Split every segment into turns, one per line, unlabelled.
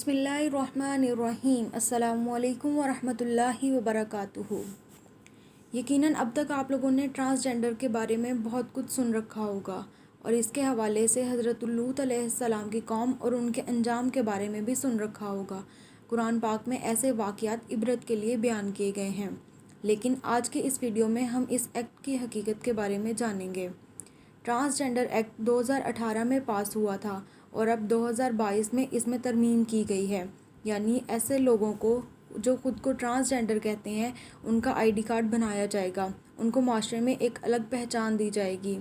बिस्मिल्लाहिर्रहमानिर्रहीम अस्सलामुअलैकुम वरहमतुल्लाहि वबरकातुहू। यकीनन अब तक आप लोगों ने ट्रांसजेंडर के बारे में बहुत कुछ सुन रखा होगा और इसके हवाले से हज़रत लूत अलैहिस्सलाम की कौम और उनके अंजाम के बारे में भी सुन रखा होगा। कुरान पाक में ऐसे वाक़यात इबरत के लिए बयान किए गए हैं, लेकिन आज के इस वीडियो में हम इस एक्ट की हकीकत के बारे में जानेंगे। ट्रांसजेंडर एक्ट 2018 में पास हुआ था और अब 2022 में इसमें तरमीम की गई है, यानी ऐसे लोगों को जो ख़ुद को ट्रांसजेंडर कहते हैं उनका आईडी कार्ड बनाया जाएगा, उनको माशरे में एक अलग पहचान दी जाएगी।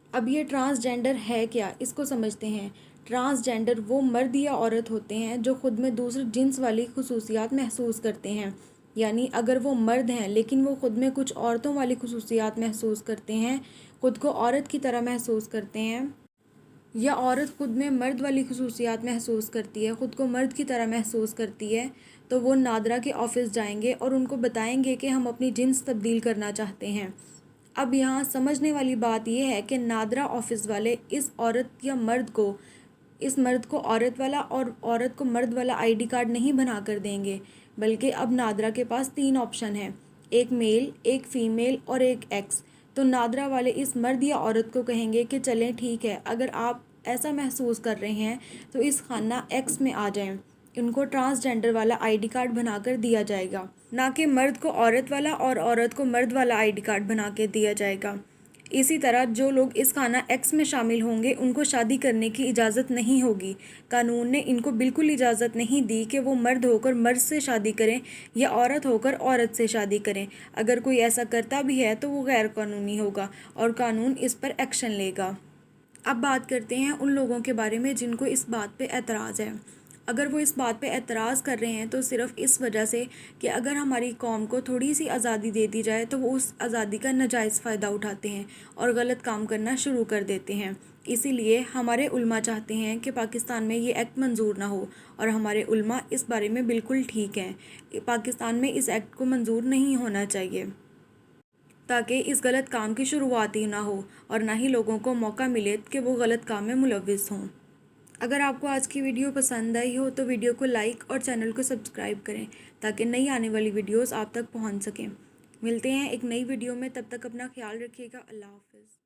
अब ये ट्रांसजेंडर है क्या, इसको समझते हैं। ट्रांसजेंडर वो मर्द या औरत होते हैं जो ख़ुद में दूसरे जिन्स वाली खुसूसियात महसूस करते हैं, यानी अगर वो मर्द हैं लेकिन वो ख़ुद में कुछ औरतों वाली खुसूसियात महसूस करते हैं, ख़ुद को औरत की तरह महसूस करते हैं, या औरत ख़ुद में मर्द वाली खुसूसियात महसूस करती है, ख़ुद को मर्द की तरह महसूस करती है, तो वो नादरा के ऑफ़िस जाएंगे और उनको बताएंगे कि हम अपनी जिन्स तब्दील करना चाहते हैं। अब यहाँ समझने वाली बात यह है कि नादरा ऑफ़िस वाले इस औरत या इस मर्द को औरत वाला और औरत को मर्द वाला आईडी कार्ड नहीं बना कर देंगे, बल्कि अब नादरा के पास 3 ऑप्शन हैं, एक मेल, एक फ़ीमेल और एक एक्स। तो नादरा वाले इस मर्द या औरत को कहेंगे कि चलें ठीक है, अगर आप ऐसा महसूस कर रहे हैं तो इस खाना एक्स में आ जाएं। उनको ट्रांसजेंडर वाला आईडी कार्ड बनाकर दिया जाएगा, ना कि मर्द को औरत वाला और औरत को मर्द वाला आईडी कार्ड बना के दिया जाएगा। इसी तरह जो लोग इस खाना एक्स में शामिल होंगे उनको शादी करने की इजाज़त नहीं होगी। कानून ने इनको बिल्कुल इजाज़त नहीं दी कि वो मर्द होकर मर्द से शादी करें या औरत होकर औरत से शादी करें। अगर कोई ऐसा करता भी है तो वो गैर कानूनी होगा और कानून इस पर एक्शन लेगा। अब बात करते हैं उन लोगों के बारे में जिनको इस बात पे एतराज़ है। अगर वो इस बात पे एतराज़ कर रहे हैं तो सिर्फ़ इस वजह से कि अगर हमारी कौम को थोड़ी सी आज़ादी दे दी जाए तो वो उस आज़ादी का नाजायज़ फ़ायदा उठाते हैं और गलत काम करना शुरू कर देते हैं। इसीलिए हमारे उलमा चाहते हैं कि पाकिस्तान में ये एक्ट मंजूर ना हो, और हमारे उलमा इस बारे में बिल्कुल ठीक हैं। पाकिस्तान में इस एक्ट को मंजूर नहीं होना चाहिए, ताकि इस गलत काम की शुरुआत ही ना हो और ना ही लोगों को मौका मिले कि वो गलत काम में मुलव्विस हों। अगर आपको आज की वीडियो पसंद आई हो तो वीडियो को लाइक और चैनल को सब्सक्राइब करें, ताकि नई आने वाली वीडियोस आप तक पहुंच सकें। मिलते हैं एक नई वीडियो में, तब तक अपना ख्याल रखिएगा। अल्लाह हाफ़िज़।